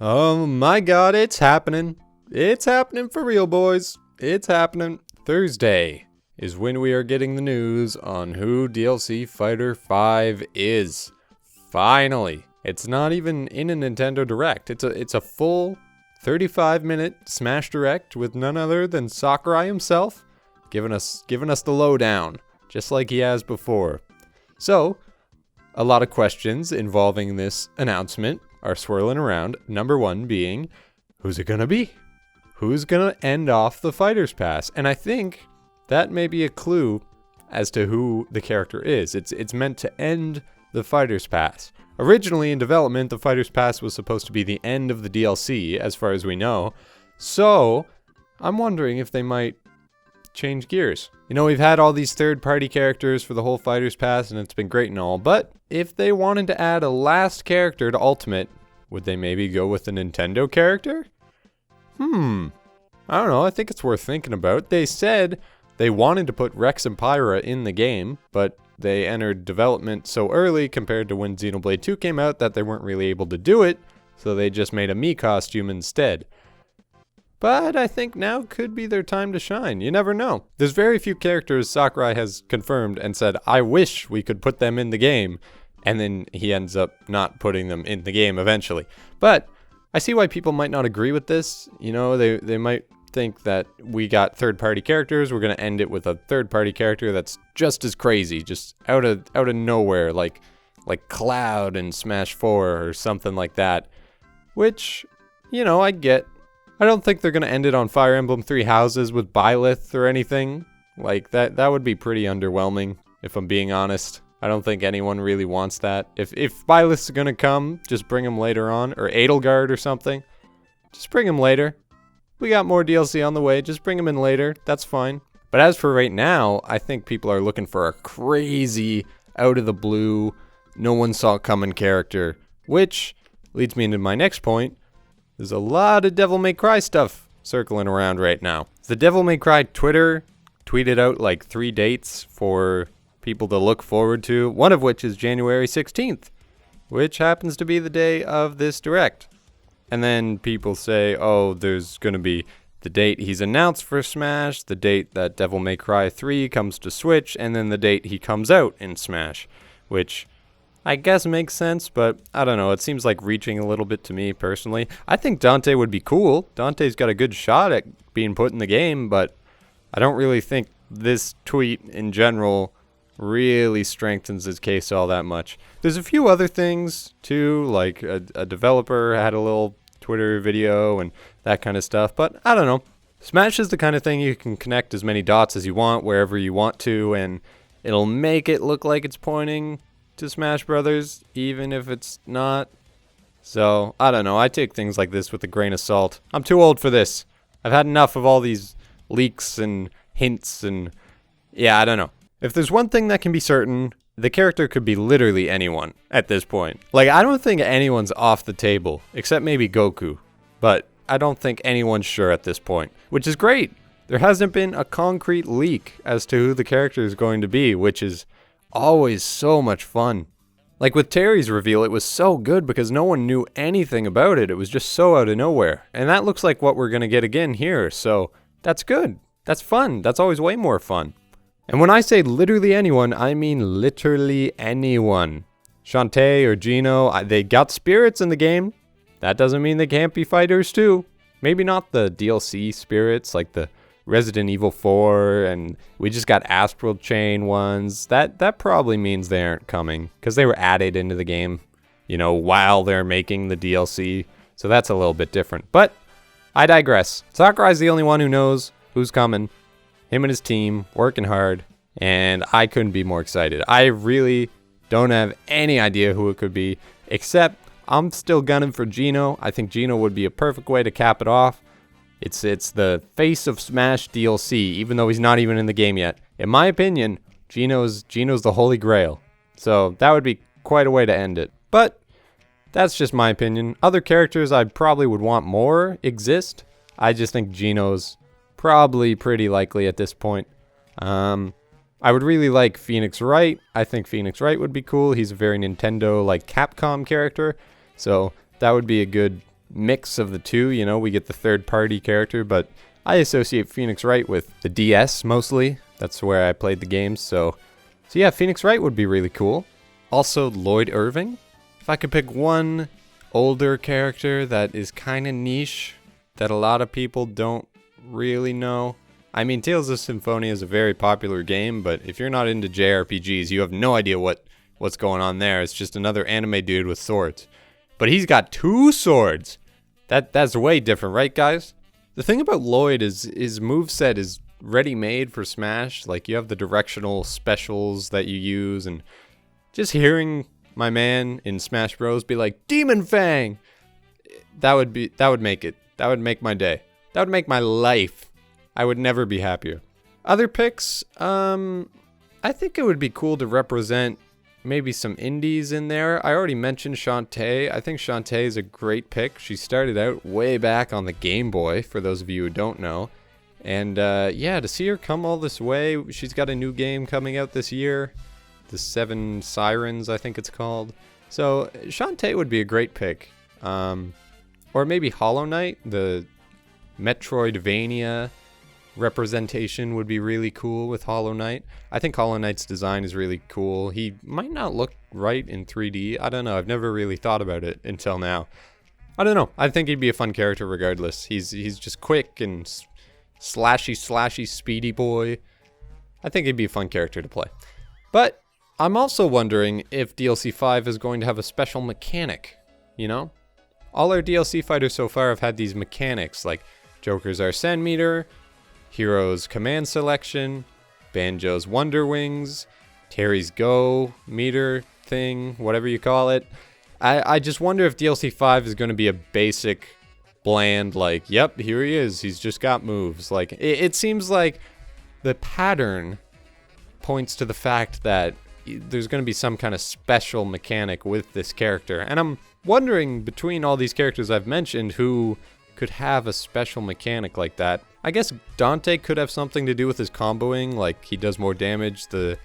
Oh my god, it's happening. It's happening for real, boys. It's happening. Thursday is when we are getting the news on who DLC Fighter 5 is. Finally. It's not even in a Nintendo Direct. It's a full 35-minute Smash Direct with none other than Sakurai himself giving us the lowdown, just like he has before. So, a lot of questions involving this announcement are swirling around. Number one being, who's it gonna be? Who's gonna end off the Fighter's Pass? And I think that may be a clue as to who the character is. It's meant to end the Fighter's Pass. Originally in development, the Fighter's Pass was supposed to be the end of the DLC, as far as we know. So, I'm wondering if they might change gears. You know, we've had all these third-party characters for the whole Fighter's Pass, and it's been great and all, but if they wanted to add a last character to Ultimate, would they maybe go with a Nintendo character? I don't know, I think it's worth thinking about. They said they wanted to put Rex and Pyra in the game, but they entered development so early compared to when Xenoblade 2 came out that they weren't really able to do it, so they just made a Mii costume instead. But I think now could be their time to shine. You never know. There's very few characters Sakurai has confirmed and said, I wish we could put them in the game, and then he ends up not putting them in the game eventually. But I see why people might not agree with this. You know, they might think that we got third-party characters, we're going to end it with a third-party character that's just as crazy, just out of nowhere, like Cloud in Smash 4 or something like that. Which, you know, I get. I don't think they're going to end it on Fire Emblem Three Houses with Byleth or anything. Like, that would be pretty underwhelming, if I'm being honest. I don't think anyone really wants that. If Byleth's going to come, just bring him later on. Or Edelgard or something. Just bring him later. We got more DLC on the way. Just bring him in later. That's fine. But as for right now, I think people are looking for a crazy, out of the blue, no one saw coming character. Which leads me into my next point. There's a lot of Devil May Cry stuff circling around right now. The Devil May Cry Twitter tweeted out like 3 dates for people to look forward to, one of which is January 16th, which happens to be the day of this Direct. And then people say, oh, there's going to be the date he's announced for Smash, the date that Devil May Cry 3 comes to Switch, and then the date he comes out in Smash, which I guess makes sense, but I don't know. It seems like reaching a little bit to me personally. I think Dante would be cool. Dante's got a good shot at being put in the game, but I don't really think this tweet in general really strengthens his case all that much. There's a few other things too, like a developer had a little Twitter video and that kind of stuff, but I don't know. Smash is the kind of thing you can connect as many dots as you want, wherever you want to, and it'll make it look like it's pointing to Smash Brothers, even if it's not. So, I don't know. I take things like this with a grain of salt. I'm too old for this. I've had enough of all these leaks and hints and yeah, I don't know. If there's one thing that can be certain, the character could be literally anyone at this point. Like, I don't think anyone's off the table, except maybe Goku. But I don't think anyone's sure at this point, which is great. There hasn't been a concrete leak as to who the character is going to be, which is always so much fun. Like with Terry's reveal, it was so good because no one knew anything about it. It was just so out of nowhere. And that looks like what we're going to get again here. So that's good. That's fun. That's always way more fun. And when I say literally anyone, I mean literally anyone. Shantae or Gino, they got spirits in the game. That doesn't mean they can't be fighters too. Maybe not the DLC spirits like the Resident Evil 4, and we just got Astral Chain ones. That probably means they aren't coming, because they were added into the game, you know, while they're making the DLC. So that's a little bit different. But I digress. Sakurai's the only one who knows who's coming. Him and his team, working hard, and I couldn't be more excited. I really don't have any idea who it could be, except I'm still gunning for Gino. I think Gino would be a perfect way to cap it off. It's the face of Smash DLC, even though he's not even in the game yet. In my opinion, Gino's the holy grail. So that would be quite a way to end it. But that's just my opinion. Other characters I probably would want more exist. I just think Gino's probably pretty likely at this point. I would really like Phoenix Wright. I think Phoenix Wright would be cool. He's a very Nintendo, like Capcom character. So that would be a good mix of the two, you know, we get the third-party character, but I associate Phoenix Wright with the DS mostly. That's where I played the games, so yeah, Phoenix Wright would be really cool. Also, Lloyd Irving. If I could pick one older character that is kind of niche, that a lot of people don't really know. I mean, Tales of Symphonia is a very popular game, but if you're not into JRPGs, you have no idea what's going on there. It's just another anime dude with swords. But he's got 2 swords. That's way different, right, guys? The thing about Lloyd is his moveset is ready-made for Smash. Like, you have the directional specials that you use, and just hearing my man in Smash Bros be like, Demon Fang! That would make it. That would make my day. That would make my life. I would never be happier. Other picks, I think it would be cool to represent maybe some indies in there. I already mentioned Shantae. I think Shantae is a great pick. She started out way back on the Game Boy, for those of you who don't know. And yeah, to see her come all this way, she's got a new game coming out this year. The 7 Sirens, I think it's called. So Shantae would be a great pick. Or maybe Hollow Knight, the Metroidvania representation would be really cool with Hollow Knight. I think Hollow Knight's design is really cool. He might not look right in 3D. I don't know. I've never really thought about it until now. I don't know. I think he'd be a fun character regardless. He's just quick and slashy, speedy boy. I think he'd be a fun character to play. But I'm also wondering if DLC 5 is going to have a special mechanic, you know? All our DLC fighters so far have had these mechanics, like Joker's Arsene meter, Hero's command selection, Banjo's Wonder Wings, Terry's Go meter thing, whatever you call it. I just wonder if DLC 5 is going to be a basic, bland, like, yep, here he is, he's just got moves. Like, it seems like the pattern points to the fact that there's going to be some kind of special mechanic with this character. And I'm wondering, between all these characters I've mentioned, who could have a special mechanic like that. I guess Dante could have something to do with his comboing, like he does more damage the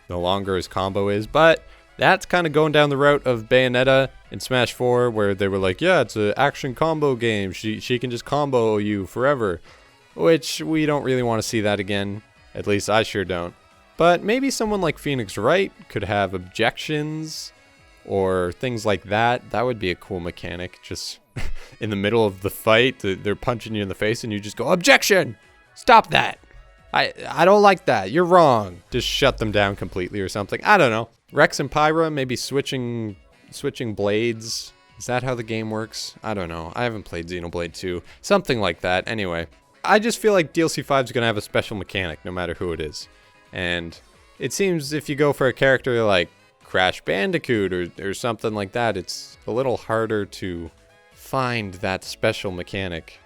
longer his combo is, but that's kind of going down the route of Bayonetta in Smash 4, where they were like, yeah, it's an action combo game, she can just combo you forever, which we don't really want to see that again, at least I sure don't. But maybe someone like Phoenix Wright could have objections or things like that. That would be a cool mechanic. Just in the middle of the fight, they're punching you in the face and you just go, objection! Stop that! I don't like that. You're wrong. Just shut them down completely or something. I don't know. Rex and Pyra maybe switching blades. Is that how the game works? I don't know. I haven't played Xenoblade 2. Something like that. Anyway, I just feel like DLC 5 is going to have a special mechanic no matter who it is. And it seems if you go for a character like Crash Bandicoot or something like that, it's a little harder to find that special mechanic,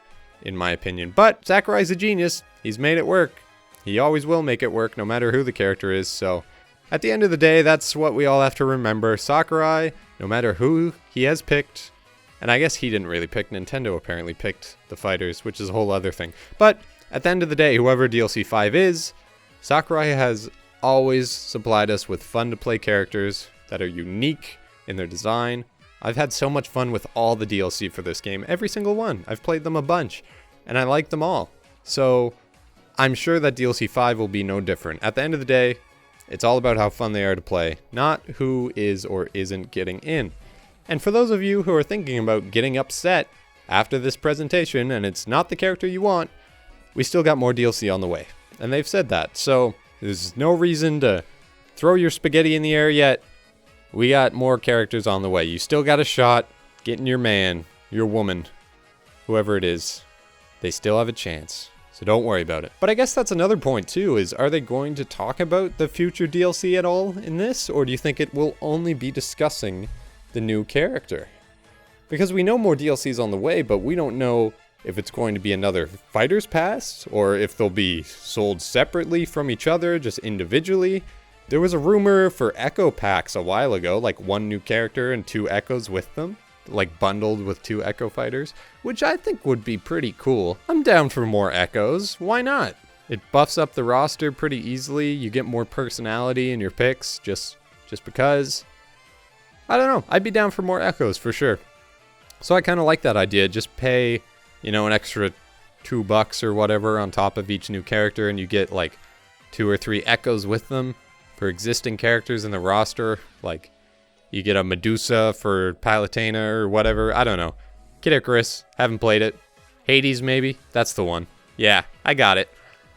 in my opinion. But Sakurai's a genius. He's made it work. He always will make it work, no matter who the character is. So at the end of the day, that's what we all have to remember. Sakurai, no matter who he has picked, and I guess he didn't really pick, Nintendo apparently picked the fighters, which is a whole other thing. But at the end of the day, whoever DLC 5 is, Sakurai has always supplied us with fun-to-play characters that are unique in their design. I've had so much fun with all the DLC for this game. Every single one. I've played them a bunch, and I like them all. So I'm sure that DLC 5 will be no different. At the end of the day, it's all about how fun they are to play, not who is or isn't getting in. And for those of you who are thinking about getting upset after this presentation and it's not the character you want, we still got more DLC on the way. And they've said that, so there's no reason to throw your spaghetti in the air yet. We got more characters on the way. You still got a shot getting your man, your woman, whoever it is. They still have a chance, so don't worry about it. But I guess that's another point too, is are they going to talk about the future DLC at all in this? Or do you think it will only be discussing the new character? Because we know more DLCs on the way, but we don't know if it's going to be another Fighter's Pass, or if they'll be sold separately from each other, just individually. There was a rumor for Echo Packs a while ago, like one new character and 2 Echoes with them, like bundled with 2 Echo Fighters, which I think would be pretty cool. I'm down for more Echoes, why not? It buffs up the roster pretty easily, you get more personality in your picks, just because. I don't know, I'd be down for more Echoes for sure. So I kind of like that idea. Just pay, you know, an extra $2 or whatever on top of each new character, and you get like 2 or 3 echoes with them for existing characters in the roster. Like, you get a Medusa for Palutena or whatever. I don't know. Kid Icarus, haven't played it. Hades, maybe? That's the one. Yeah, I got it.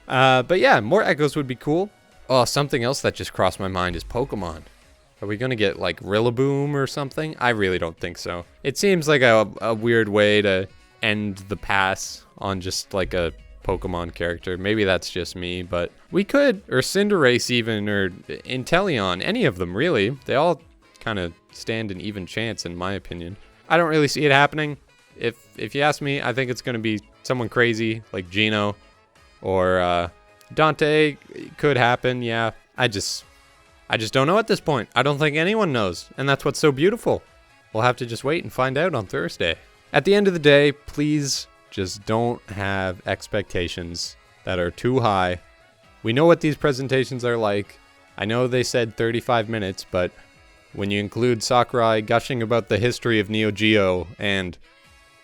But yeah, more echoes would be cool. Oh, something else that just crossed my mind is Pokemon. Are we gonna get like Rillaboom or something? I really don't think so. It seems like a weird way to end the pass on just like a Pokemon character. Maybe that's just me, but we could. Or Cinderace even, or Inteleon, any of them really. They all kind of stand an even chance in my opinion. I don't really see it happening. If you ask me, I think it's gonna be someone crazy like Geno or Dante. Could happen, yeah. I just don't know at this point. I don't think anyone knows, and that's what's so beautiful. We'll have to just wait and find out on Thursday. At the end of the day, please just don't have expectations that are too high. We know what these presentations are like. I know they said 35 minutes, but when you include Sakurai gushing about the history of Neo Geo and,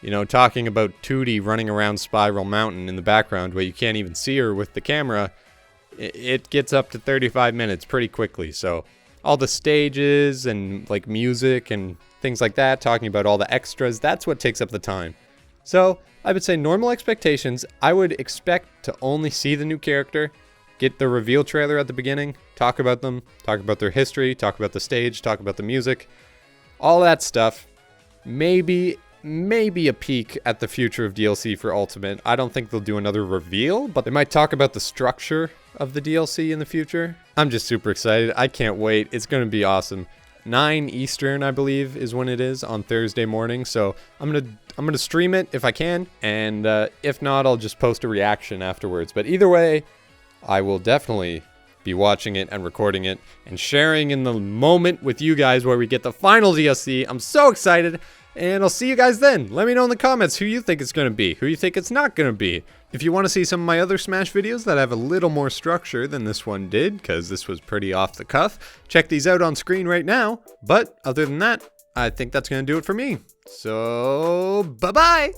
you know, talking about Tootie running around Spiral Mountain in the background where you can't even see her with the camera, it gets up to 35 minutes pretty quickly. So all the stages and like music and things like that, talking about all the extras, that's what takes up the time. So I would say normal expectations. I would expect to only see the new character, get the reveal trailer at the beginning, talk about them, talk about their history, talk about the stage, talk about the music, all that stuff. Maybe a peek at the future of DLC for Ultimate. I don't think they'll do another reveal, but they might talk about the structure of the DLC in the future. I'm just super excited. I can't wait. It's going to be awesome. 9 Eastern, I believe, is when it is on Thursday morning. So I'm gonna stream it if I can, and if not, I'll just post a reaction afterwards. But either way, I will definitely be watching it and recording it and sharing in the moment with you guys where we get the final DLC. I'm so excited, and I'll see you guys then. Let me know in the comments who you think it's going to be, who you think it's not going to be. If you want to see some of my other Smash videos that have a little more structure than this one did, because this was pretty off the cuff, check these out on screen right now. But other than that, I think that's going to do it for me. So, bye-bye!